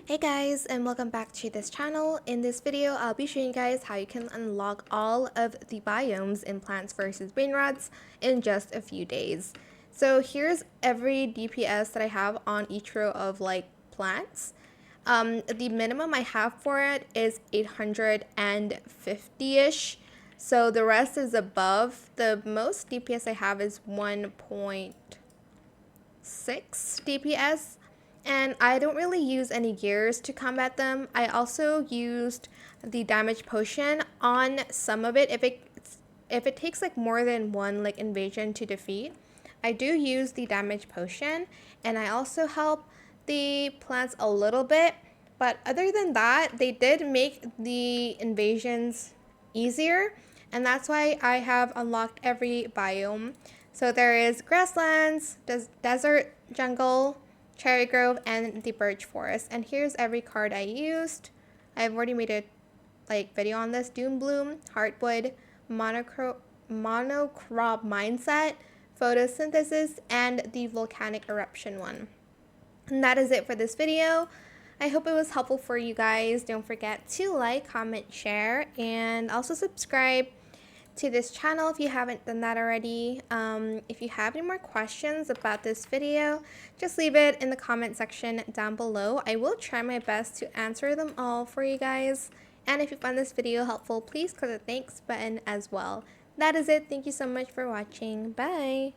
Hey guys, and welcome back to this channel. In this video, I'll be showing you guys how you can unlock all of the biomes in Plants vs. Brainrots in just a few days. So here's every DPS that I have on each row of plants. The minimum I have for it is 850-ish. So the rest is above. The most DPS I have is 1.6 DPS. And I don't really use any gears to combat them. I also used the damage potion on some of it. If it takes more than one invasion to defeat, I do use the damage potion, and I also help the plants a little bit. But other than that, they did make the invasions easier, and that's why I have unlocked every biome. So there is grasslands, desert, jungle, cherry grove, and the birch forest. And here's every card I used. I've already made a video on this. Doom bloom, heartwood, monocrop mindset, photosynthesis, and the volcanic eruption one. And that is it for this video. I hope it was helpful for you guys. Don't forget to like, comment, share, and also subscribe to this channel if you haven't done that already. If you have any more questions about this video, just leave it in the comment section down below. I will try my best to answer them all for you guys. And if you found this video helpful, please click the thanks button as well. That is it. Thank you so much for watching. Bye!